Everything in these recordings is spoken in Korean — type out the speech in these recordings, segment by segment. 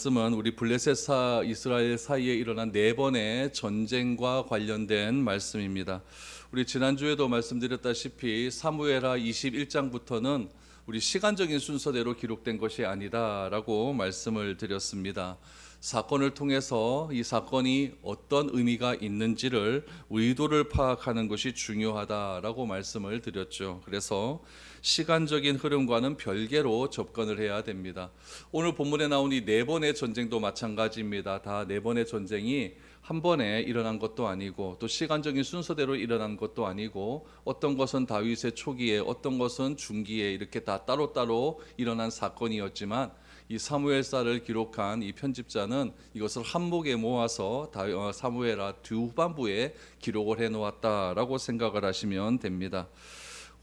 말씀은 우리 블레셋 이스라엘 사이에 일어난 네 번의 전쟁과 관련된 말씀입니다. 우리 지난주에도 말씀드렸다시피 사무엘하 21장부터는 우리 시간적인 순서대로 기록된 것이 아니다라고 말씀을 드렸습니다. 사건을 통해서 이 사건이 어떤 의미가 있는지를 의도를 파악하는 것이 중요하다라고 말씀을 드렸죠. 그래서 시간적인 흐름과는 별개로 접근을 해야 됩니다. 오늘 본문에 나온 이 네 번의 전쟁도 마찬가지입니다. 다 네 번의 전쟁이 한 번에 일어난 것도 아니고 또 시간적인 순서대로 일어난 것도 아니고 어떤 것은 다윗의 초기에 어떤 것은 중기에 이렇게 다 따로따로 일어난 사건이었지만 이 사무엘사를 기록한 이 편집자는 이것을 한목에 모아서 사무엘하 뒤후반부에 기록을 해놓았다라고 생각을 하시면 됩니다.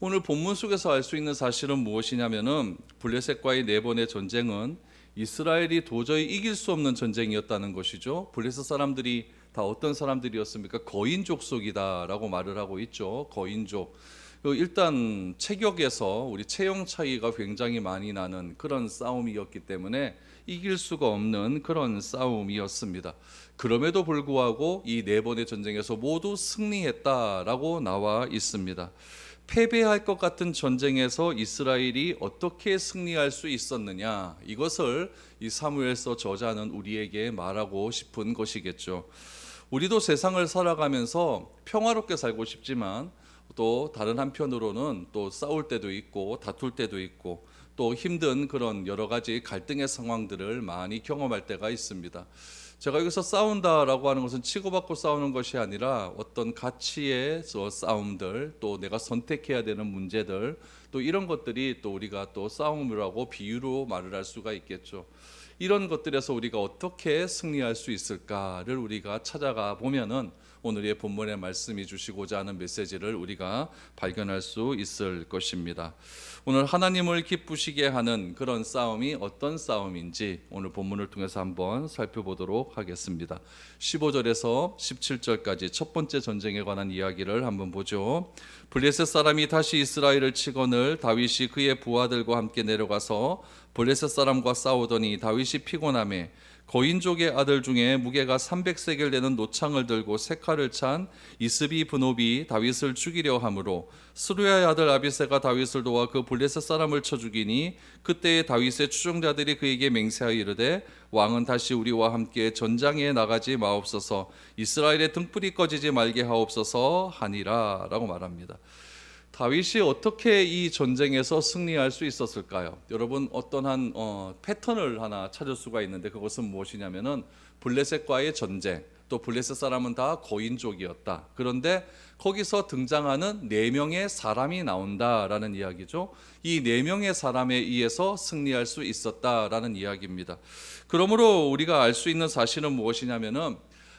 오늘 본문 속에서 알 수 있는 사실은 무엇이냐면은 블레셋과의 네 번의 전쟁은 이스라엘이 도저히 이길 수 없는 전쟁이었다는 것이죠. 블레셋 사람들이 다 어떤 사람들이었습니까? 거인족 속이다라고 말을 하고 있죠. 거인족. 일단 체격에서 우리 체형 차이가 굉장히 많이 나는 그런 싸움이었기 때문에 이길 수가 없는 그런 싸움이었습니다. 그럼에도 불구하고 이 네 번의 전쟁에서 모두 승리했다라고 나와 있습니다. 패배할 것 같은 전쟁에서 이스라엘이 어떻게 승리할 수 있었느냐, 이것을 이 사무엘서 저자는 우리에게 말하고 싶은 것이겠죠. 우리도 세상을 살아가면서 평화롭게 살고 싶지만 또 다른 한편으로는 또 싸울 때도 있고 다툴 때도 있고 또 힘든 그런 여러 가지 갈등의 상황들을 많이 경험할 때가 있습니다. 제가 여기서 싸운다라고 하는 것은 치고받고 싸우는 것이 아니라 어떤 가치의 싸움들, 또 내가 선택해야 되는 문제들, 또 이런 것들이 또 우리가 또 싸움이라고 비유로 말을 할 수가 있겠죠. 이런 것들에서 우리가 어떻게 승리할 수 있을까를 우리가 찾아가 보면은 오늘의 본문의 말씀이 주시고자 하는 메시지를 우리가 발견할 수 있을 것입니다. 오늘 하나님을 기쁘시게 하는 그런 싸움이 어떤 싸움인지 오늘 본문을 통해서 한번 살펴보도록 하겠습니다. 15절에서 17절까지 첫 번째 전쟁에 관한 이야기를 한번 보죠. 블레셋 사람이 다시 이스라엘을 치거늘 다윗이 그의 부하들과 함께 내려가서 블레셋 사람과 싸우더니 다윗이 피곤하매 거인족의 아들 중에 무게가 300세겔 되는 노창을 들고 세 칼을 찬 이스비 브노비 다윗을 죽이려 하므로 스루야의 아들 아비새가 다윗을 도와 그 블레셋 사람을 쳐 죽이니 그때에 다윗의 추종자들이 그에게 맹세하여 이르되 왕은 다시 우리와 함께 전장에 나가지 마옵소서, 이스라엘의 등불이 꺼지지 말게 하옵소서 하니라 라고 말합니다. 다윗이 어떻게 이 전쟁에서 승리할 수 있었을까요? 여러분 어떤 패턴을 하나 찾을 수가 있는데 그것은 무엇이냐면은 블레셋과의 전쟁, 또 블레셋 사람은 다 거인족이었다. 그런데 거기서 등장하는 네 명의 사람이 나온다라는 이야기죠. 이 네 명의 사람에 의해서 승리할 수 있었다라는 이야기입니다. 그러므로 우리가 알 수 있는 사실은 무엇이냐면은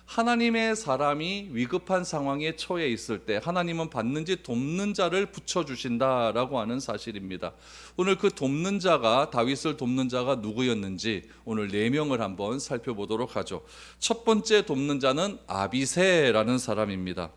하나님의 사람이 위급한 상황에 처해 있을 때 하나님은 받는지 돕는 자를 붙여주신다라고 하는 사실입니다. 오늘 그 돕는 자가, 다윗을 돕는 자가 누구였는지 오늘 네 명을 한번 살펴보도록 하죠. 첫 번째 돕는 자는 아비새라는 사람입니다.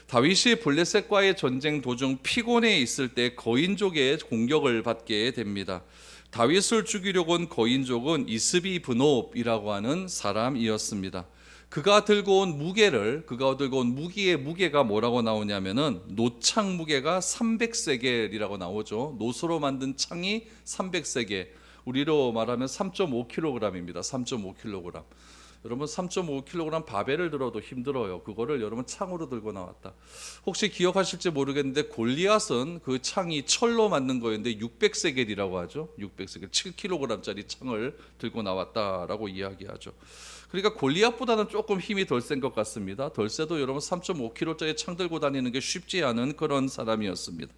다윗이 블레셋과의 전쟁 도중 피곤해 있을 때 거인족의 공격을 받게 됩니다. 다윗을 죽이려고 온 거인족은 이스비 브노업이라고 하는 사람이었습니다. 그가 들고 온 무기의 무게가 뭐라고 나오냐면은 노창 무게가 300세겔이라고 나오죠. 노소로 만든 창이 300세겔, 우리로 말하면 3.5kg입니다. 3.5kg. 여러분 3.5kg 바벨을 들어도 힘들어요. 그거를 여러분 창으로 들고 나왔다. 혹시 기억하실지 모르겠는데 골리앗은 그 창이 철로 만든 거였는데 600세겔이라고 하죠. 600세겔, 7kg짜리 창을 들고 나왔다라고 이야기하죠. 그러니까 골리앗보다는 조금 힘이 덜 센 것 같습니다. 덜 세도 여러분 3.5kg짜리 창 들고 다니는 게 쉽지 않은 그런 사람이었습니다.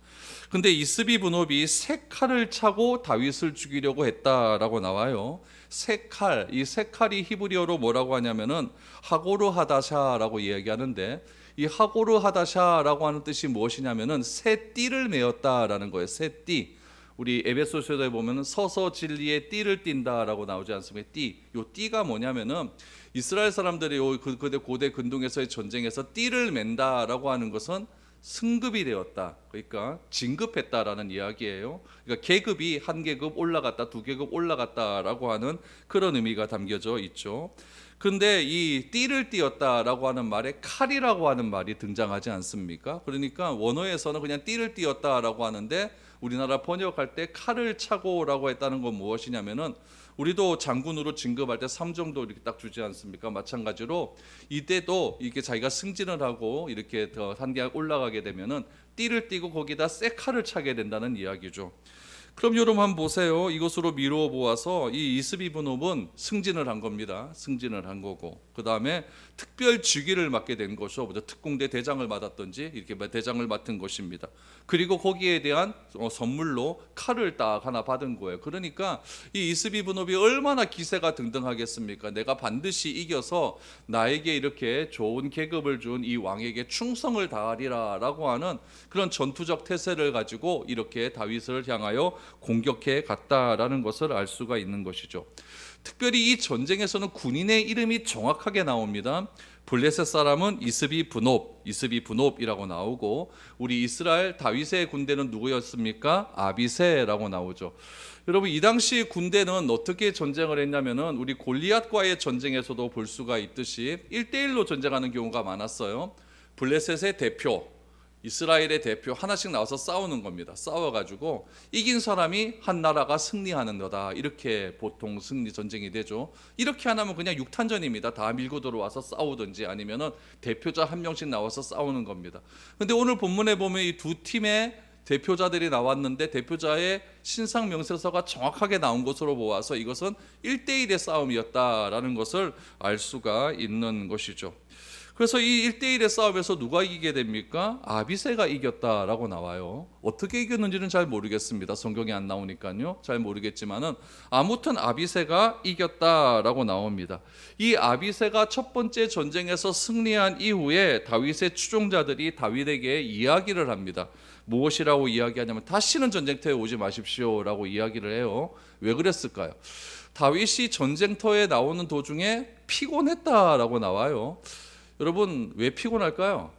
근데 이스비 브노비 세 칼을 차고 다윗을 죽이려고 했다라고 나와요. 세 칼, 이 세 칼이 히브리어로 뭐라고 하냐면은 하고르 하다샤라고 이야기하는데, 이 하고르 하다샤라고 하는 뜻이 무엇이냐면은 새 띠를 메었다라는 거예요. 새 띠. 우리 에베소서에 보면은 서서 진리의 띠를 띈다라고 나오지 않습니까? 띠. 요 띠가 뭐냐면은 이스라엘 사람들이 그때 고대 근동에서의 전쟁에서 띠를 맨다라고 하는 것은 승급이 되었다. 그러니까 진급했다라는 이야기예요. 그러니까 계급이 한 계급 올라갔다, 두 계급 올라갔다라고 하는 그런 의미가 담겨져 있죠. 근데 이 띠를 띠었다라고 하는 말에 칼이라고 하는 말이 등장하지 않습니까? 그러니까 원어에서는 그냥 띠를 띠었다라고 하는데 우리나라 번역할 때 칼을 차고라고 했다는 건 무엇이냐면은 우리도 장군으로 진급할 때 3정도 이렇게 딱 주지 않습니까? 마찬가지로 이때도 이렇게 자기가 승진을 하고 이렇게 더 단계가 올라가게 되면은 띠를 띠고 거기다 새 칼을 차게 된다는 이야기죠. 그럼 여러분 한번 보세요. 이것으로 미루어 보아서 이 이스비 분업은 승진을 한 겁니다. 승진을 한 거고, 그 다음에 특별 직위를 맡게 된 것이죠. 먼저 특공대 대장을 맡았던지 이렇게 대장을 맡은 것입니다. 그리고 거기에 대한 선물로 칼을 딱 하나 받은 거예요. 그러니까 이 이스비 분업이 얼마나 기세가 등등하겠습니까? 내가 반드시 이겨서 나에게 이렇게 좋은 계급을 준 이 왕에게 충성을 다하리라라고 하는 그런 전투적 태세를 가지고 이렇게 다윗을 향하여 공격해 갔다라는 것을 알 수가 있는 것이죠. 특별히 이 전쟁에서는 군인의 이름이 정확하게 나옵니다. 블레셋 사람은 이스비 분옵이라고 나오고, 우리 이스라엘 다윗의 군대는 누구였습니까? 아비새라고 나오죠. 여러분, 이 당시 군대는 어떻게 전쟁을 했냐면은 우리 골리앗과의 전쟁에서도 볼 수가 있듯이 1대1로 전쟁하는 경우가 많았어요. 블레셋의 대표, 이스라엘의 대표 하나씩 나와서 싸우는 겁니다. 싸워가지고 이긴 사람이 한 나라가 승리하는 거다. 이렇게 보통 승리 전쟁이 되죠. 이렇게 안 하면 그냥 육탄전입니다. 다 밀고 들어와서 싸우든지 아니면은 대표자 한 명씩 나와서 싸우는 겁니다. 근데 오늘 본문에 보면 이 두 팀의 대표자들이 나왔는데 대표자의 신상 명세서가 정확하게 나온 것으로 보아서 이것은 1대1의 싸움이었다라는 것을 알 수가 있는 것이죠. 그래서 이 1대1의 싸움에서 누가 이기게 됩니까? 아비새가 이겼다라고 나와요. 어떻게 이겼는지는 잘 모르겠습니다. 성경에 안 나오니까요. 잘 모르겠지만은 아무튼 아비새가 이겼다라고 나옵니다. 이 아비새가 첫 번째 전쟁에서 승리한 이후에 다윗의 추종자들이 다윗에게 이야기를 합니다. 무엇이라고 이야기하냐면 다시는 전쟁터에 오지 마십시오라고 이야기를 해요. 왜 그랬을까요? 다윗이 전쟁터에 나오는 도중에 피곤했다라고 나와요. 여러분, 왜 피곤할까요?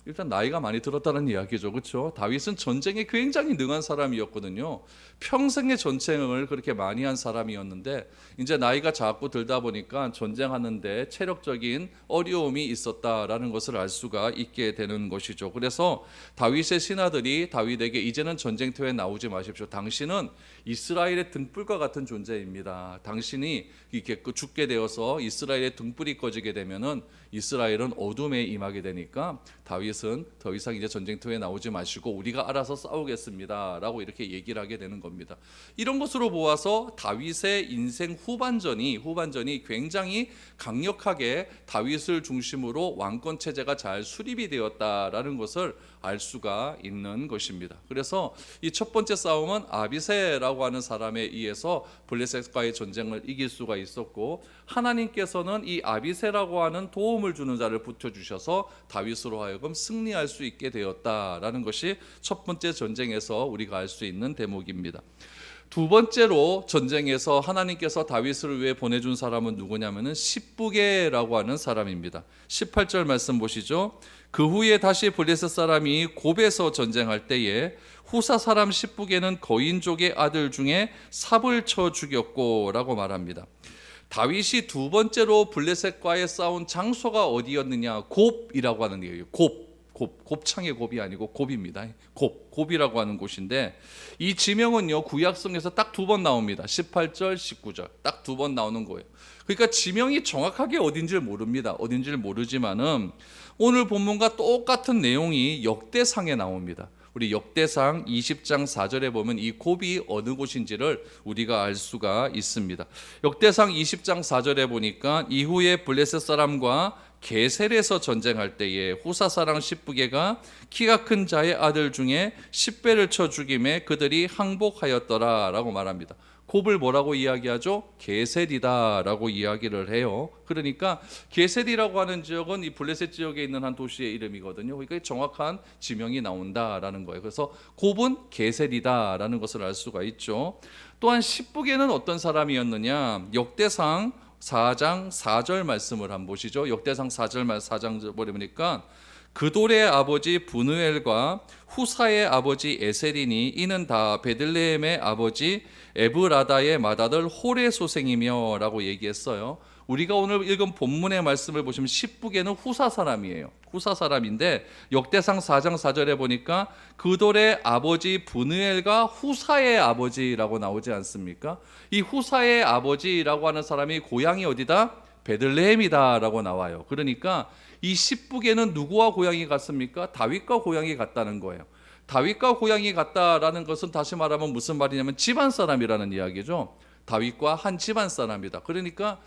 일단 나이가 많이 들었다는 이야기죠. 그렇죠? 다윗은 전쟁에 굉장히 능한 사람이었거든요. 평생의 전쟁을 그렇게 많이 한 사람이었는데 이제 나이가 자꾸 들다 보니까 전쟁하는데 체력적인 어려움이 있었다라는 것을 알 수가 있게 되는 것이죠. 그래서 다윗의 신하들이 다윗에게 이제는 전쟁터에 나오지 마십시오. 당신은 이스라엘의 등불과 같은 존재입니다. 당신이 이렇게 죽게 되어서 이스라엘의 등불이 꺼지게 되면은 이스라엘은 어둠에 임하게 되니까 다윗은 더 이상 이제 전쟁터에 나오지 마시고 우리가 알아서 싸우겠습니다라고 이렇게 얘기를 하게 되는 겁니다. 이런 것으로 보아서 다윗의 인생 후반전이 굉장히 강력하게 다윗을 중심으로 왕권 체제가 잘 수립이 되었다라는 것을 알 수가 있는 것입니다. 그래서 이 첫 번째 싸움은 아비새라고 하는 사람에 의해서 블레셋과의 전쟁을 이길 수가 있었고, 하나님께서는 이 아비새라고 하는 도움을 주는 자를 붙여주셔서 다윗으로 하여금 승리할 수 있게 되었다라는 것이 첫 번째 전쟁에서 우리가 알 수 있는 대목입니다. 두 번째로 전쟁에서 하나님께서 다윗을 위해 보내준 사람은 누구냐면은 십부게라고 하는 사람입니다. 18절 말씀 보시죠. 그 후에 다시 블레셋 사람이 곱에서 전쟁할 때에 후사 사람 십부게는 거인족의 아들 중에 삽을 쳐 죽였고 라고 말합니다. 다윗이 두 번째로 블레셋과의 싸운 장소가 어디였느냐? 곱이라고 하는 얘기예요. 곱창의 곱이 아니고 곱입니다. 곱이라고 하는 곳인데 이 지명은요 구약성에서 딱 두 번 나옵니다. 18절, 19절 딱 두 번 나오는 거예요. 그러니까 지명이 정확하게 어딘지를 모릅니다. 어딘지를 모르지만은 오늘 본문과 똑같은 내용이 역대상에 나옵니다. 우리 역대상 20장 4절에 보면 이 곱이 어느 곳인지를 우리가 알 수가 있습니다. 역대상 20장 4절에 보니까 이후에 블레셋 사람과 게셀에서 전쟁할 때에 후사 사람 십부게가 키가 큰 자의 아들 중에 10배를 쳐 죽임에 그들이 항복하였더라라고 말합니다. 곱을 뭐라고 이야기하죠? 게셀이다라고 이야기를 해요. 그러니까 게셀이라고 하는 지역은 이 블레셋 지역에 있는 한 도시의 이름이거든요. 그러니까 정확한 지명이 나온다라는 거예요. 그래서 곱은 게셀이다라는 것을 알 수가 있죠. 또한 십부게는 어떤 사람이었느냐? 역대상 4장 4절 말씀을 한번 보시죠. 역대상 4장 보니까 그돌의 아버지 분우엘과 후사의 아버지 에셀이니 이는 다 베들레헴의 아버지 에브라다의 맏아들 홀의 소생이며 라고 얘기했어요. 우리가 오늘 읽은 본문의 말씀을 보시면 십부계는 후사 사람이에요. 후사 사람인데 역대상 4장 4절에 보니까 그돌의 아버지 분우엘과 후사의 아버지라고 나오지 않습니까? 이 후사의 아버지라고 하는 사람이 고향이 어디다? 베들레헴이다 라고 나와요. 그러니까 이 십부계는 누구와 고향이 같습니까? 다윗과 고향이 같다는 거예요. 다윗과 고향이 같다라는 것은 다시 말하면 무슨 말이냐면 집안 사람이라는 이야기죠. 다윗과 한 집안 사람이다. 그러니까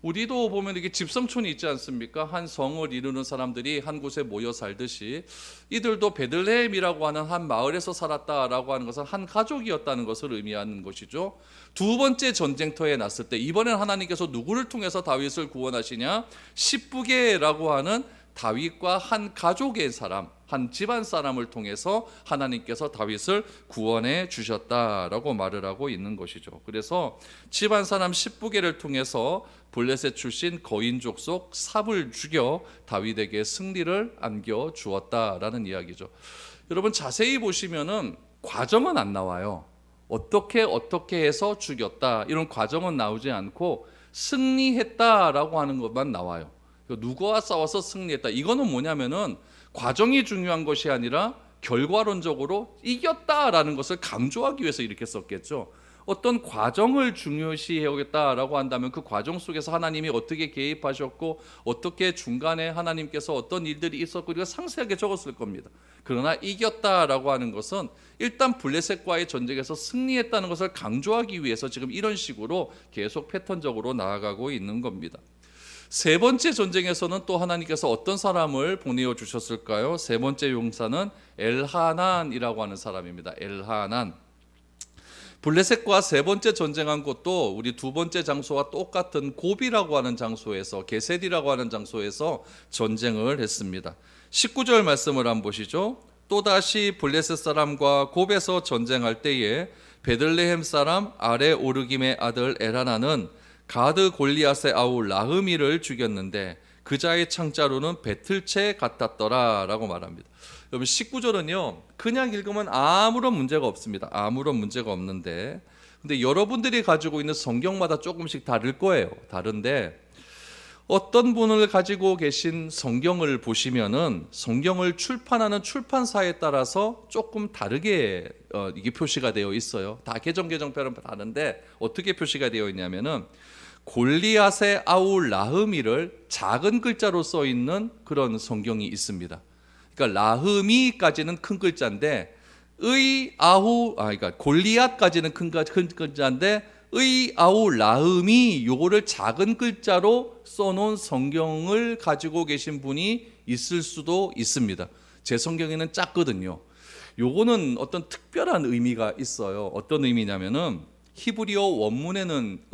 우리도 보면 이게 집성촌이 있지 않습니까? 한 성을 이루는 사람들이 한 곳에 모여 살듯이 이들도 베들레헴이라고 하는 한 마을에서 살았다라고 하는 것은 한 가족이었다는 것을 의미하는 것이죠. 두 번째 전쟁터에 났을 때 이번엔 하나님께서 누구를 통해서 다윗을 구원하시냐? 십부계라고 하는 다윗과 한 가족의 사람, 한 집안 사람을 통해서 하나님께서 다윗을 구원해 주셨다라고 말을 하고 있는 것이죠. 그래서 집안 사람 십부계를 통해서 블레셋 출신 거인 족속 삽을 죽여 다윗에게 승리를 안겨 주었다라는 이야기죠. 여러분 자세히 보시면은 과정은 안 나와요. 어떻게 해서 죽였다 이런 과정은 나오지 않고 승리했다라고 하는 것만 나와요. 누구와 싸워서 승리했다. 이거는 뭐냐면은 과정이 중요한 것이 아니라 결과론적으로 이겼다라는 것을 강조하기 위해서 이렇게 썼겠죠. 어떤 과정을 중요시해오겠다라고 한다면 그 과정 속에서 하나님이 어떻게 개입하셨고 어떻게 중간에 하나님께서 어떤 일들이 있었고 이거 상세하게 적었을 겁니다. 그러나 이겼다라고 하는 것은 일단 블레셋과의 전쟁에서 승리했다는 것을 강조하기 위해서 지금 이런 식으로 계속 패턴적으로 나아가고 있는 겁니다. 세 번째 전쟁에서는 또 하나님께서 어떤 사람을 보내어 주셨을까요? 세 번째 용사는 엘하난이라고 하는 사람입니다. 엘하난. 블레셋과 세 번째 전쟁한 곳도 우리 두 번째 장소와 똑같은 고비라고 하는 장소에서 게셋이라고 하는 장소에서 전쟁을 했습니다. 19절 말씀을 한번 보시죠. 또다시 블레셋 사람과 곱에서 전쟁할 때에 베들레헴 사람 아레 오르김의 아들 엘하난은 가드 골리앗의 아우 라흐미를 죽였는데 그자의 창자루는 배틀채 같았더라 라고 말합니다. 여러분 19절은요 그냥 읽으면 아무런 문제가 없습니다. 아무런 문제가 없는데 근데 여러분들이 가지고 있는 성경마다 조금씩 다를 거예요. 다른데 어떤 분을 가지고 계신 성경을 보시면은 성경을 출판하는 출판사에 따라서 조금 다르게 이게 표시가 되어 있어요. 다 개정표는 다른데 어떻게 표시가 되어 있냐면은 골리앗의 아우 라흐미를 작은 글자로 써 있는 그런 성경이 있습니다. 그러니까 라흐미까지는 큰 글자인데 그러니까 골리앗까지는 큰 글자인데 아우 라흐미 요거를 작은 글자로 써놓은 성경을 가지고 계신 분이 있을 수도 있습니다. 제 성경에는 작거든요. 요거는 어떤 특별한 의미가 있어요. 어떤 의미냐면은 히브리어 원문에는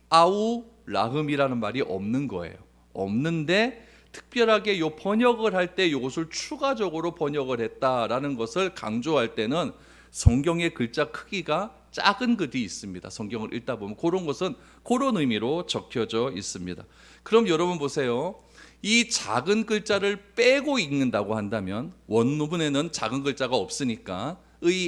아우 라흠이라는 말이 없는 거예요. 없는데 특별하게 요 번역을 할 때 요것을 추가적으로 번역을 했다라는 것을 강조할 때는 성경의 글자 크기가 작은 글이 있습니다. 성경을 읽다 보면 그런 것은 그런 의미로 적혀져 있습니다. 그럼 여러분 보세요. 이 작은 글자를 빼고 읽는다고 한다면 원문에는 작은 글자가 없으니까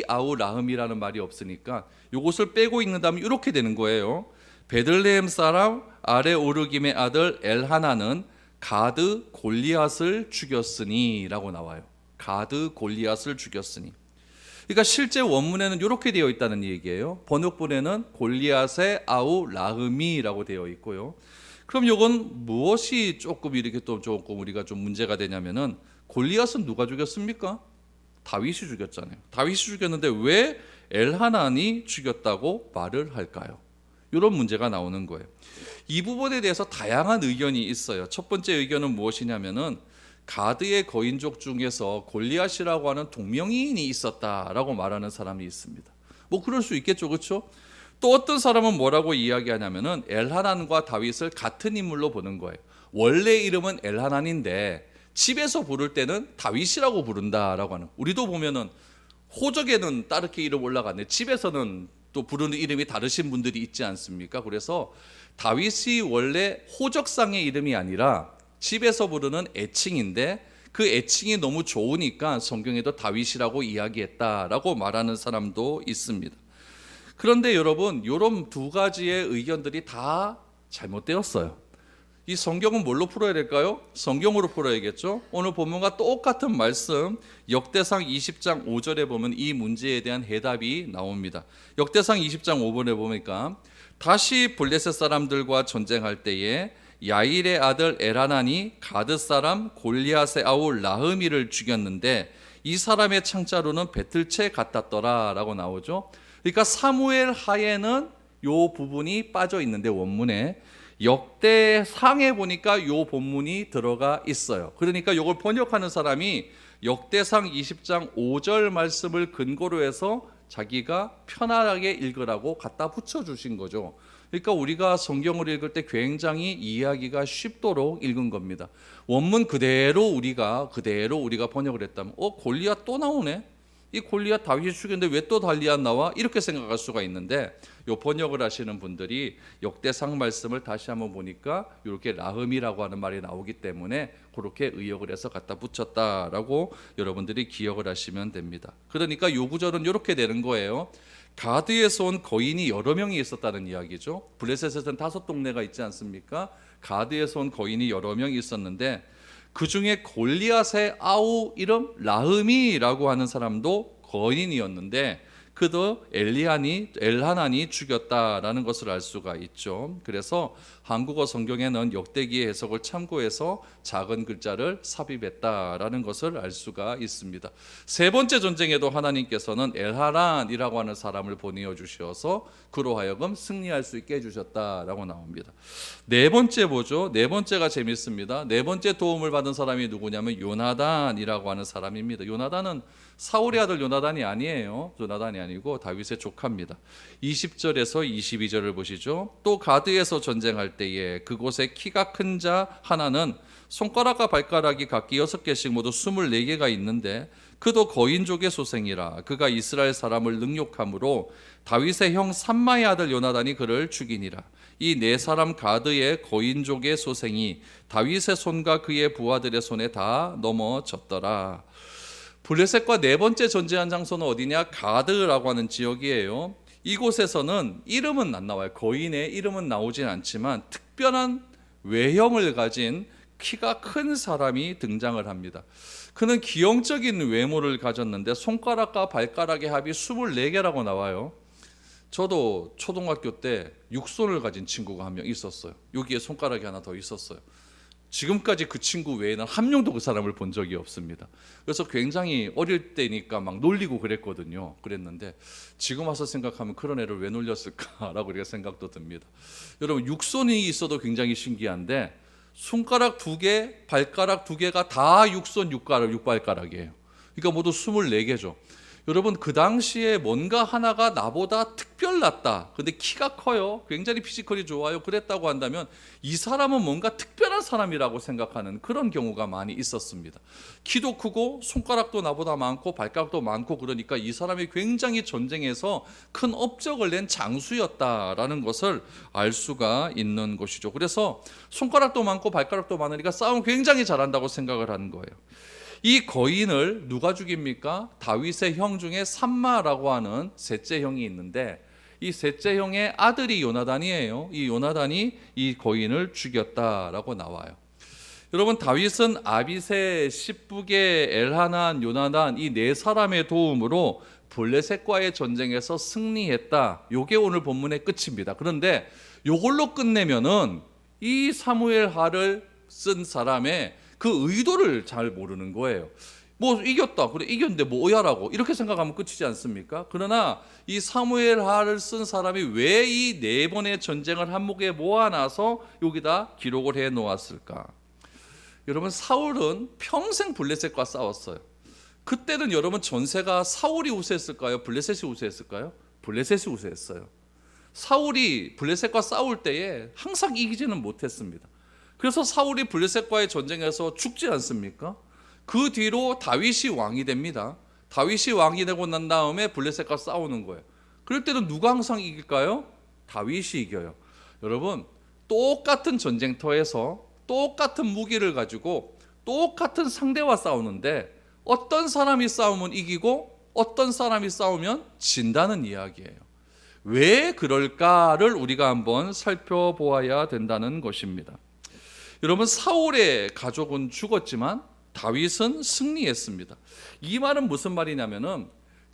아우 라흠이라는 말이 없으니까 요것을 빼고 읽는다면 이렇게 되는 거예요. 베들레헴 사람 아레 오르김의 아들 엘하나는 가드 골리앗을 죽였으니 라고 나와요. 가드 골리앗을 죽였으니. 그러니까 실제 원문에는 이렇게 되어 있다는 얘기예요. 번역본에는 골리앗의 아우 라흐미라고 되어 있고요. 그럼 이건 무엇이 조금 이렇게 또 조금 우리가 좀 문제가 되냐면은 골리앗은 누가 죽였습니까? 다윗이 죽였잖아요. 다윗이 죽였는데 왜 엘하난이 죽였다고 말을 할까요? 이런 문제가 나오는 거예요. 이 부분에 대해서 다양한 의견이 있어요. 첫 번째 의견은 무엇이냐면은 가드의 거인족 중에서 골리앗이라고 하는 동명이인이 있었다라고 말하는 사람이 있습니다. 뭐 그럴 수 있겠죠, 그렇죠? 또 어떤 사람은 뭐라고 이야기하냐면은 엘하난과 다윗을 같은 인물로 보는 거예요. 원래 이름은 엘하난인데 집에서 부를 때는 다윗이라고 부른다라고 하는. 우리도 보면은 호적에는 따르게 이름 올라갔네. 집에서는 또 부르는 이름이 다르신 분들이 있지 않습니까? 그래서 다윗이 원래 호적상의 이름이 아니라 집에서 부르는 애칭인데 그 애칭이 너무 좋으니까 성경에도 다윗이라고 이야기했다라고 말하는 사람도 있습니다. 그런데 여러분, 이런 두 가지의 의견들이 다 잘못되었어요. 이 성경은 뭘로 풀어야 될까요? 성경으로 풀어야겠죠. 오늘 본문과 똑같은 말씀 역대상 20장 5절에 보면 이 문제에 대한 해답이 나옵니다. 역대상 20장 5절에 보니까 다시 블레셋 사람들과 전쟁할 때에 야일의 아들 엘하난이 가드 사람 골리앗의 아우 라흐미를 죽였는데 이 사람의 창자루는 배틀채 같았더라 라고 나오죠. 그러니까 사무엘 하에는 요 부분이 빠져 있는데 원문에 역대상에 보니까 요 본문이 들어가 있어요. 그러니까 이걸 번역하는 사람이 역대상 20장 5절 말씀을 근거로 해서 자기가 편안하게 읽으라고 갖다 붙여주신 거죠. 그러니까 우리가 성경을 읽을 때 굉장히 이해하기가 쉽도록 읽은 겁니다. 원문 그대로 우리가 번역을 했다면 골리앗 또 나오네? 이 골리앗 다윗이 죽였는데 왜 또 골리앗 나와? 이렇게 생각할 수가 있는데 요 번역을 하시는 분들이 역대상 말씀을 다시 한번 보니까 이렇게 라흠이라고 하는 말이 나오기 때문에 그렇게 의역을 해서 갖다 붙였다라고 여러분들이 기억을 하시면 됩니다. 그러니까 요 구절은 이렇게 되는 거예요. 가드에서 온 거인이 여러 명이 있었다는 이야기죠. 블레셋에서는 5동네가 있지 않습니까? 가드에서 온 거인이 여러 명이 있었는데 그 중에 골리앗의 아우 이름 라흠이라고 하는 사람도 거인이었는데 그도 엘하난이 죽였다라는 것을 알 수가 있죠. 그래서 한국어 성경에는 역대기의 해석을 참고해서 작은 글자를 삽입했다라는 것을 알 수가 있습니다. 세 번째 전쟁에도 하나님께서는 엘하난이라고 하는 사람을 보내어 주셔서 그로 하여금 승리할 수 있게 해주셨다라고 나옵니다. 네 번째 보죠. 네 번째가 재밌습니다. 네 번째 도움을 받은 사람이 누구냐면 요나단이라고 하는 사람입니다. 요나단은 사울의 아들 요나단이 아니에요. 요나단이 아니고 다윗의 조카입니다. 20절에서 22절을 보시죠. 또 가드에서 전쟁할 때에 그곳에 키가 큰 자 하나는 손가락과 발가락이 각기 6개씩 모두 24개가 있는데 그도 거인족의 소생이라. 그가 이스라엘 사람을 능욕함으로 다윗의 형 삼마의 아들 요나단이 그를 죽이니라. 이 네 사람 가드의 거인족의 소생이 다윗의 손과 그의 부하들의 손에 다 넘어졌더라. 블레셋과 네 번째 전쟁한 장소는 어디냐? 가드라고 하는 지역이에요. 이곳에서는 이름은 안 나와요. 거인의 이름은 나오진 않지만 특별한 외형을 가진 키가 큰 사람이 등장을 합니다. 그는 기형적인 외모를 가졌는데 손가락과 발가락의 합이 24개라고 나와요. 저도 초등학교 때 육손을 가진 친구가 한 명 있었어요. 여기에 손가락이 하나 더 있었어요. 지금까지 그 친구 외에는 한 명도 그 사람을 본 적이 없습니다. 그래서 굉장히 어릴 때니까 막 놀리고 그랬는데 지금 와서 생각하면 그런 애를 왜 놀렸을까라고 우리가 생각도 듭니다. 여러분 육손이 있어도 굉장히 신기한데 손가락 2개, 발가락 2개가 다 육발가락이에요. 그러니까 모두 24개죠. 여러분 그 당시에 뭔가 하나가 나보다 특별났다. 근데 키가 커요. 굉장히 피지컬이 좋아요. 그랬다고 한다면 이 사람은 뭔가 특별한 사람이라고 생각하는 그런 경우가 많이 있었습니다. 키도 크고 손가락도 나보다 많고 발가락도 많고 그러니까 이 사람이 굉장히 전쟁에서 큰 업적을 낸 장수였다라는 것을 알 수가 있는 것이죠. 그래서 손가락도 많고 발가락도 많으니까 싸움 굉장히 잘한다고 생각을 하는 거예요. 이 거인을 누가 죽입니까? 다윗의 형 중에 삼마라고 하는 셋째 형이 있는데 이 셋째 형의 아들이 요나단이에요. 이 요나단이 이 거인을 죽였다라고 나와요. 여러분 다윗은 아비새, 십부개, 엘하난, 요나단 이 네 사람의 도움으로 블레셋과의 전쟁에서 승리했다. 요게 오늘 본문의 끝입니다. 그런데 요걸로 끝내면은 이 사무엘 하를 쓴 사람의 그 의도를 잘 모르는 거예요. 뭐 이겼다. 그래 이겼는데 뭐야라고 이렇게 생각하면 끝이지 않습니까? 그러나 이 사무엘 하를 쓴 사람이 왜 이 네 번의 전쟁을 한목에 모아놔서 여기다 기록을 해 놓았을까? 여러분 사울은 평생 블레셋과 싸웠어요. 그때는 여러분 전세가 사울이 우세했을까요? 블레셋이 우세했을까요? 블레셋이 우세했어요. 사울이 블레셋과 싸울 때에 항상 이기지는 못했습니다. 그래서 사울이 블레셋과의 전쟁에서 죽지 않습니까? 그 뒤로 다윗이 왕이 됩니다. 다윗이 왕이 되고 난 다음에 블레셋과 싸우는 거예요. 그럴 때는 누가 항상 이길까요? 다윗이 이겨요. 여러분 똑같은 전쟁터에서 똑같은 무기를 가지고 똑같은 상대와 싸우는데 어떤 사람이 싸우면 이기고 어떤 사람이 싸우면 진다는 이야기예요. 왜 그럴까를 우리가 한번 살펴보아야 된다는 것입니다. 여러분, 사울의 가족은 죽었지만 다윗은 승리했습니다. 이 말은 무슨 말이냐면은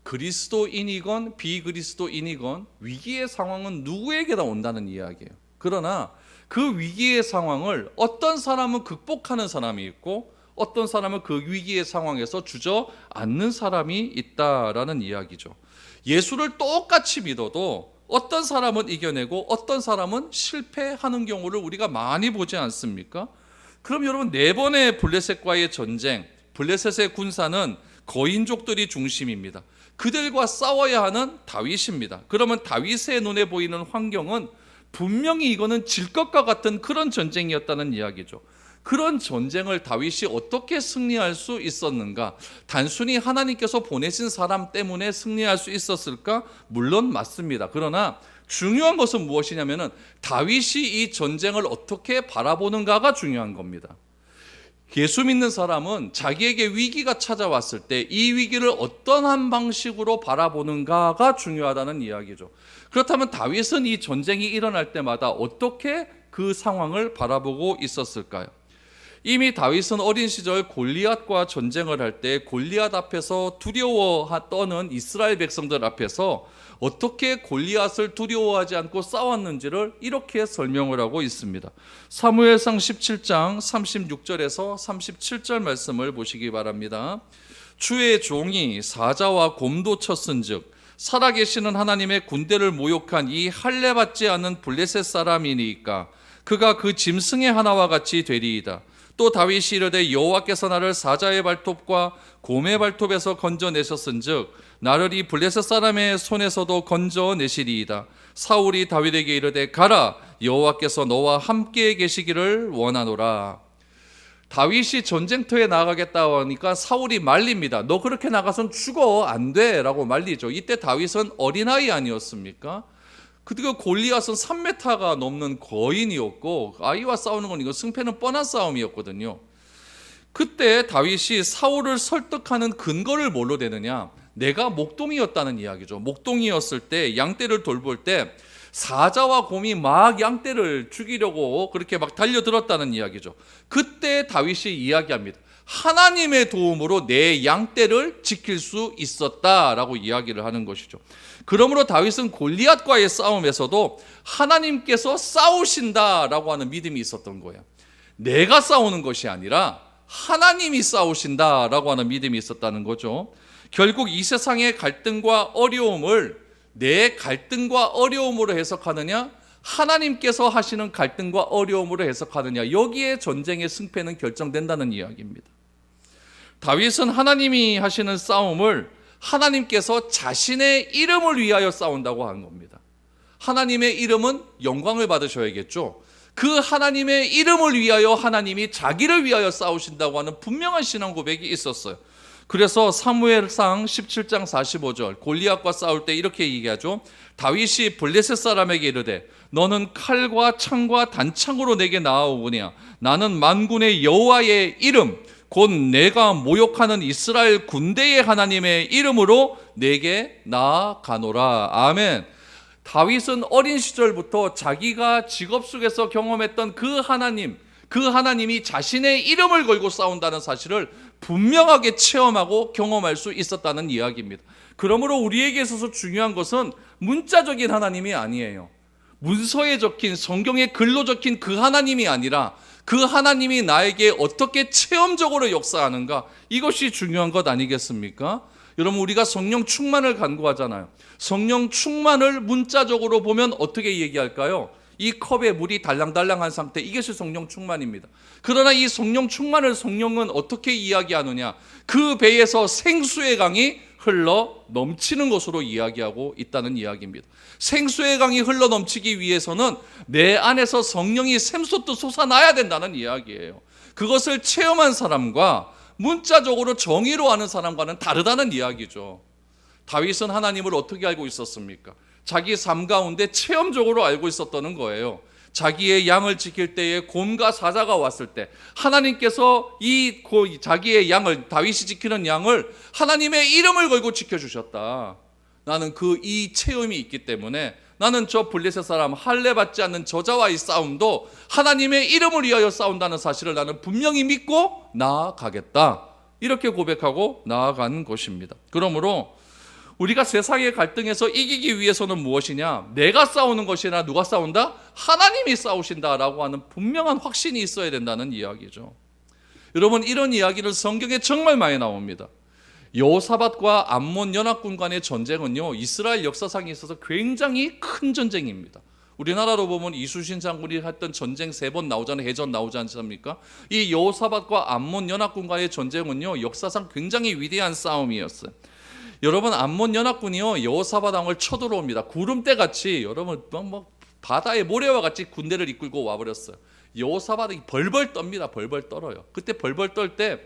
그리스도인이건 비그리스도인이건 위기의 상황은 누구에게나 온다는 이야기예요. 그러나 그 위기의 상황을 어떤 사람은 극복하는 사람이 있고 어떤 사람은 그 위기의 상황에서 주저앉는 사람이 있다라는 이야기죠. 예수를 똑같이 믿어도 어떤 사람은 이겨내고 어떤 사람은 실패하는 경우를 우리가 많이 보지 않습니까? 그럼 여러분, 4번의 블레셋과의 전쟁, 블레셋의 군사는 거인족들이 중심입니다. 그들과 싸워야 하는 다윗입니다. 그러면 다윗의 눈에 보이는 환경은 분명히 이거는 질 것과 같은 그런 전쟁이었다는 이야기죠. 그런 전쟁을 다윗이 어떻게 승리할 수 있었는가? 단순히 하나님께서 보내신 사람 때문에 승리할 수 있었을까? 물론 맞습니다. 그러나 중요한 것은 무엇이냐면은 다윗이 이 전쟁을 어떻게 바라보는가가 중요한 겁니다. 예수 믿는 사람은 자기에게 위기가 찾아왔을 때 이 위기를 어떠한 방식으로 바라보는가가 중요하다는 이야기죠. 그렇다면 다윗은 이 전쟁이 일어날 때마다 어떻게 그 상황을 바라보고 있었을까요? 이미 다윗은 어린 시절 골리앗과 전쟁을 할 때 골리앗 앞에서 두려워 떠는 이스라엘 백성들 앞에서 어떻게 골리앗을 두려워하지 않고 싸웠는지를 이렇게 설명을 하고 있습니다. 사무엘상 17장 36절에서 37절 말씀을 보시기 바랍니다. 주의 종이 사자와 곰도 쳤은즉 살아계시는 하나님의 군대를 모욕한 이 할례받지 않은 블레셋 사람이니까 그가 그 짐승의 하나와 같이 되리이다. 또 다윗이 이르되 여호와께서 나를 사자의 발톱과 곰의 발톱에서 건져내셨은즉 나를 이 블레셋 사람의 손에서도 건져내시리이다. 사울이 다윗에게 이르되 가라, 여호와께서 너와 함께 계시기를 원하노라. 다윗이 전쟁터에 나가겠다고 하니까 사울이 말립니다. 너 그렇게 나가선 죽어, 안 돼 라고 말리죠. 이때 다윗은 어린아이 아니었습니까? 그리고 골리앗은 3m가 넘는 거인이었고 아이와 싸우는 건 이거 승패는 뻔한 싸움이었거든요. 그때 다윗이 사울을 설득하는 근거를 뭘로 대느냐? 내가 목동이었다는 이야기죠. 목동이었을 때 양떼를 돌볼 때 사자와 곰이 막 양떼를 죽이려고 그렇게 막 달려들었다는 이야기죠. 그때 다윗이 이야기합니다. 하나님의 도움으로 내 양떼를 지킬 수 있었다라고 이야기를 하는 것이죠. 그러므로 다윗은 골리앗과의 싸움에서도 하나님께서 싸우신다라고 하는 믿음이 있었던 거예요. 내가 싸우는 것이 아니라 하나님이 싸우신다라고 하는 믿음이 있었다는 거죠. 결국 이 세상의 갈등과 어려움을 내 갈등과 어려움으로 해석하느냐, 하나님께서 하시는 갈등과 어려움으로 해석하느냐, 여기에 전쟁의 승패는 결정된다는 이야기입니다. 다윗은 하나님이 하시는 싸움을 하나님께서 자신의 이름을 위하여 싸운다고 하는 겁니다. 하나님의 이름은 영광을 받으셔야겠죠. 그 하나님의 이름을 위하여 하나님이 자기를 위하여 싸우신다고 하는 분명한 신앙 고백이 있었어요. 그래서 사무엘상 17장 45절 골리앗과 싸울 때 이렇게 얘기하죠. 다윗이 블레셋 사람에게 이르되 너는 칼과 창과 단창으로 내게 나아오느냐? 나는 만군의 여호와의 이름 곧 내가 모욕하는 이스라엘 군대의 하나님의 이름으로 내게 나아가노라. 아멘. 다윗은 어린 시절부터 자기가 직업 속에서 경험했던 그 하나님이 자신의 이름을 걸고 싸운다는 사실을 분명하게 체험하고 경험할 수 있었다는 이야기입니다. 그러므로 우리에게 있어서 중요한 것은 문자적인 하나님이 아니에요. 문서에 적힌, 성경에 글로 적힌 그 하나님이 아니라 그 하나님이 나에게 어떻게 체험적으로 역사하는가, 이것이 중요한 것 아니겠습니까? 여러분, 우리가 성령 충만을 간구하잖아요. 성령 충만을 문자적으로 보면 어떻게 얘기할까요? 이 컵에 물이 달랑달랑한 상태, 이것이 성령 충만입니다. 그러나 이 성령 충만을 성령은 어떻게 이야기하느냐? 그 배에서 생수의 강이 흘러 넘치는 것으로 이야기하고 있다는 이야기입니다. 생수의 강이 흘러 넘치기 위해서는 내 안에서 성령이 샘솟듯 솟아나야 된다는 이야기예요. 그것을 체험한 사람과 문자적으로 정의로 아는 사람과는 다르다는 이야기죠. 다윗은 하나님을 어떻게 알고 있었습니까? 자기 삶 가운데 체험적으로 알고 있었다는 거예요. 자기의 양을 지킬 때에 곰과 사자가 왔을 때 하나님께서 자기의 양을, 다윗이 지키는 양을 하나님의 이름을 걸고 지켜주셨다. 나는 이 체험이 있기 때문에 나는 저 블레셋 사람 할례 받지 않는 저자와의 싸움도 하나님의 이름을 위하여 싸운다는 사실을 나는 분명히 믿고 나아가겠다. 이렇게 고백하고 나아간 것입니다. 그러므로 우리가 세상의 갈등에서 이기기 위해서는 무엇이냐? 내가 싸우는 것이 아니라 누가 싸운다? 하나님이 싸우신다라고 하는 분명한 확신이 있어야 된다는 이야기죠. 여러분, 이런 이야기는 성경에 정말 많이 나옵니다. 여호사밧과 암몬 연합군 간의 전쟁은요, 이스라엘 역사상에 있어서 굉장히 큰 전쟁입니다. 우리나라로 보면 이순신 장군이 했던 전쟁 3번 나오잖아요. 해전 나오지 않습니까? 이 여호사밧과 암몬 연합군 간의 전쟁은요, 역사상 굉장히 위대한 싸움이었어요. 여러분, 암몬 연합군이요, 여호사밧 왕을 쳐들어옵니다. 구름대 같이, 여러분 바다의 모래와 같이 군대를 이끌고 와버렸어요. 여호사밧이 벌벌 떱니다. 벌벌 떨어요. 그때 벌벌 떨 때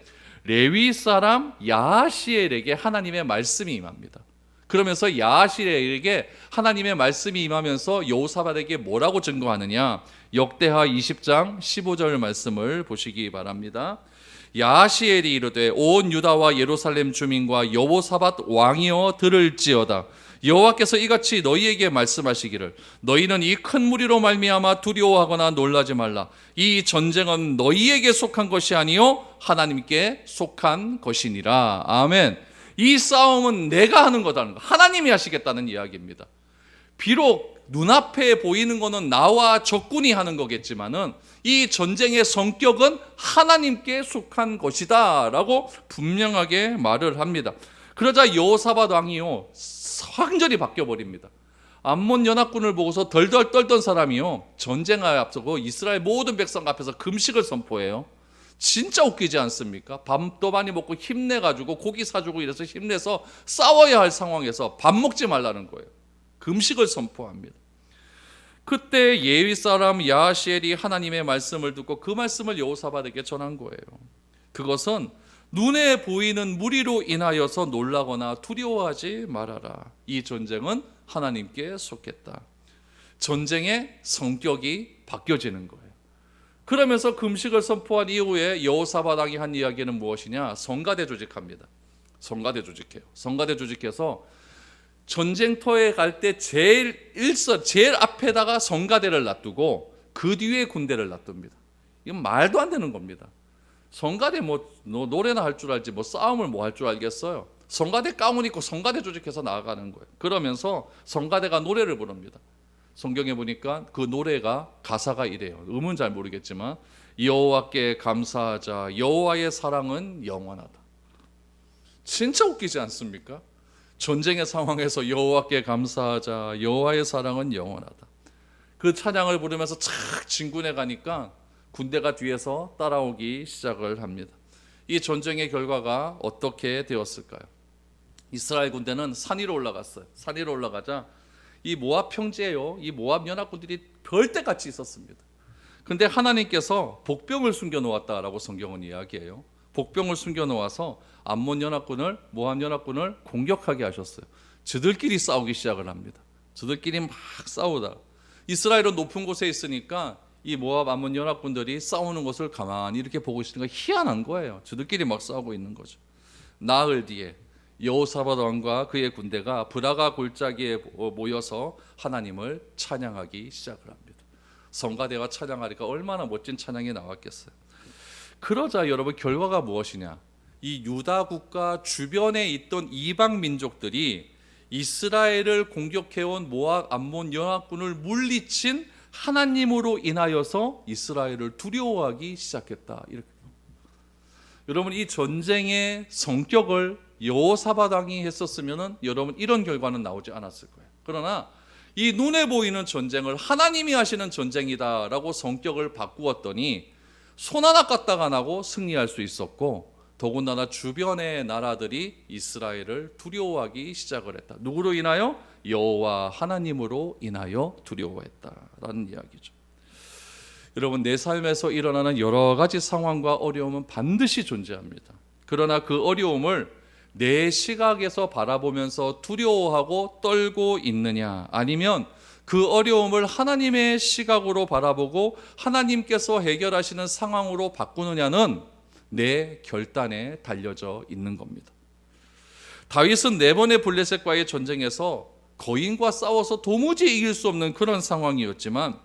레위 사람 야하시엘에게 하나님의 말씀이 임합니다. 그러면서 야하시엘에게 하나님의 말씀이 임하면서 여호사밧에게 뭐라고 증거하느냐? 역대하 20장 15절 말씀을 보시기 바랍니다. 야하시엘이 이르되 온 유다와 예루살렘 주민과 여호사밧 왕이여 들을지어다. 여호와께서 이같이 너희에게 말씀하시기를 너희는 이 큰 무리로 말미암아 두려워하거나 놀라지 말라. 이 전쟁은 너희에게 속한 것이 아니요 하나님께 속한 것이니라. 아멘. 이 싸움은 내가 하는 거다는 거, 하나님이 하시겠다는 이야기입니다. 비록 눈앞에 보이는 거는 나와 적군이 하는 거겠지만은 이 전쟁의 성격은 하나님께 속한 것이다 라고 분명하게 말을 합니다. 그러자 여호사밧 왕이요, 완전히 바뀌어버립니다. 암몬 연합군을 보고서 덜덜 떨던 사람이요, 전쟁에 앞서고 이스라엘 모든 백성 앞에서 금식을 선포해요. 진짜 웃기지 않습니까? 밥도 많이 먹고 힘내가지고 고기 사주고 이래서 힘내서 싸워야 할 상황에서 밥 먹지 말라는 거예요. 금식을 선포합니다. 그때 예위 사람 야하시엘이 하나님의 말씀을 듣고 그 말씀을 여호사밧에게 전한 거예요. 그것은 눈에 보이는 무리로 인하여서 놀라거나 두려워하지 말아라. 이 전쟁은 하나님께 속했다. 전쟁의 성격이 바뀌어지는 거예요. 그러면서 금식을 선포한 이후에 여호사밧 왕이 한 이야기는 무엇이냐? 성가대 조직합니다. 성가대 조직해요. 성가대 조직해서 전쟁터에 갈 때 제일 앞에다가 성가대를 놔두고 그 뒤에 군대를 놔둡니다. 이건 말도 안 되는 겁니다. 성가대 노래나 할 줄 알지 싸움을 할 줄 알겠어요. 성가대 가운 입고 성가대 조직해서 나아가는 거예요. 그러면서 성가대가 노래를 부릅니다. 성경에 보니까 그 노래가 가사가 이래요. 음은 잘 모르겠지만 여호와께 감사하자. 여호와의 사랑은 영원하다. 진짜 웃기지 않습니까? 전쟁의 상황에서 여호와께 감사하자. 여호와의 사랑은 영원하다. 그 찬양을 부르면서 착 진군에 가니까 군대가 뒤에서 따라오기 시작을 합니다. 이 전쟁의 결과가 어떻게 되었을까요? 이스라엘 군대는 산 위로 올라갔어요. 산 위로 올라가자 이 모압 평지에요, 이 모압 연합군들이 별대같이 있었습니다. 근데 하나님께서 복병을 숨겨놓았다라고 성경은 이야기해요. 복병을 숨겨놓아서 암몬 연합군을, 모압 연합군을 공격하게 하셨어요. 저들끼리 싸우기 시작을 합니다. 저들끼리 막 싸우다 이스라엘은 높은 곳에 있으니까 이 모압 암몬 연합군들이 싸우는 것을 가만히 이렇게 보고 있으니까 희한한 거예요. 저들끼리 막 싸우고 있는 거죠. 나흘 뒤에 여호사밧 왕과 그의 군대가 브라가 골짜기에 모여서 하나님을 찬양하기 시작을 합니다. 성가대가 찬양하니까 얼마나 멋진 찬양이 나왔겠어요. 그러자 여러분 결과가 무엇이냐? 이 유다 국가 주변에 있던 이방 민족들이 이스라엘을 공격해온 모압 암몬 연합군을 물리친 하나님으로 인하여서 이스라엘을 두려워하기 시작했다. 이렇게. 여러분 이 전쟁의 성격을 여호사밧 왕이 했었으면은 여러분 이런 결과는 나오지 않았을 거예요. 그러나 이 눈에 보이는 전쟁을 하나님이 하시는 전쟁이다라고 성격을 바꾸었더니 손 하나 까딱 안 하고 승리할 수 있었고, 더군다나 주변의 나라들이 이스라엘을 두려워하기 시작을 했다. 누구로 인하여? 여호와 하나님으로 인하여 두려워했다라는 이야기죠. 여러분 내 삶에서 일어나는 여러 가지 상황과 어려움은 반드시 존재합니다. 그러나 그 어려움을 내 시각에서 바라보면서 두려워하고 떨고 있느냐, 아니면 그 어려움을 하나님의 시각으로 바라보고 하나님께서 해결하시는 상황으로 바꾸느냐는 내 결단에 달려져 있는 겁니다. 다윗은 4번의 블레셋과의 전쟁에서 거인과 싸워서 도무지 이길 수 없는 그런 상황이었지만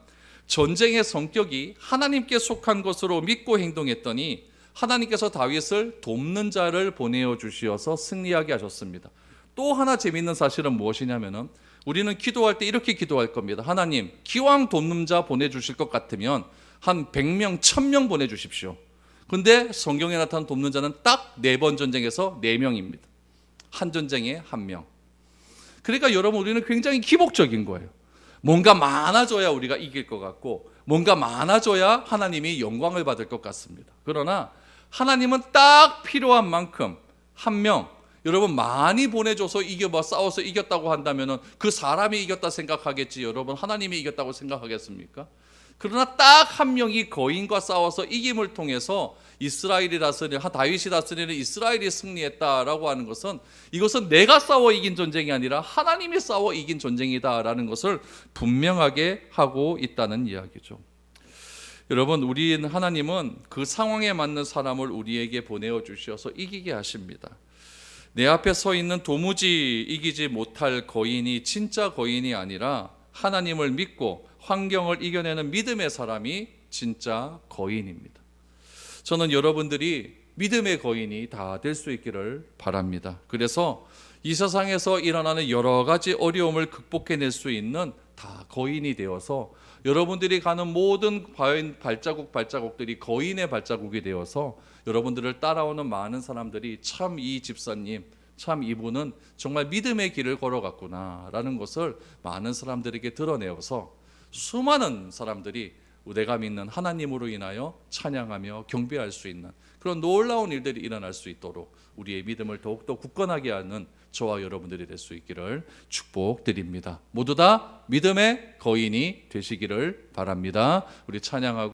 전쟁의 성격이 하나님께 속한 것으로 믿고 행동했더니 하나님께서 다윗을 돕는 자를 보내어 주시어서 승리하게 하셨습니다. 또 하나 재미있는 사실은 무엇이냐면은 우리는 기도할 때 이렇게 기도할 겁니다. 하나님, 기왕 돕는 자 보내주실 것 같으면 한 100명, 1000명 보내주십시오. 근데 성경에 나타난 돕는 자는 딱 4번 전쟁에서 4명입니다. 한 전쟁에 1명. 그러니까 여러분, 우리는 굉장히 기복적인 거예요. 뭔가 많아져야 우리가 이길 것 같고 뭔가 많아져야 하나님이 영광을 받을 것 같습니다. 그러나 하나님은 딱 필요한 만큼 1명, 여러분 많이 보내줘서 싸워서 이겼다고 한다면 그 사람이 이겼다 생각하겠지 여러분 하나님이 이겼다고 생각하겠습니까? 그러나 딱 1명이 거인과 싸워서 이김을 통해서 다윗이 다스리는 이스라엘이 승리했다라고 하는 것은 이것은 내가 싸워 이긴 전쟁이 아니라 하나님이 싸워 이긴 전쟁이다라는 것을 분명하게 하고 있다는 이야기죠. 여러분, 하나님은 그 상황에 맞는 사람을 우리에게 보내어 주셔서 이기게 하십니다. 내 앞에 서 있는 도무지 이기지 못할 거인이 진짜 거인이 아니라 하나님을 믿고 환경을 이겨내는 믿음의 사람이 진짜 거인입니다. 저는 여러분들이 믿음의 거인이 다 될 수 있기를 바랍니다. 그래서 이 세상에서 일어나는 여러 가지 어려움을 극복해낼 수 있는 다 거인이 되어서 여러분들이 가는 모든 발자국들이 거인의 발자국이 되어서 여러분들을 따라오는 많은 사람들이 참 이 집사님, 참 이분은 정말 믿음의 길을 걸어갔구나라는 것을 많은 사람들에게 드러내어서 수많은 사람들이 내가 믿는 하나님으로 인하여 찬양하며 경배할 수 있는 그런 놀라운 일들이 일어날 수 있도록 우리의 믿음을 더욱더 굳건하게 하는 저와 여러분들이 될 수 있기를 축복드립니다. 모두 다 믿음의 거인이 되시기를 바랍니다. 우리 찬양하고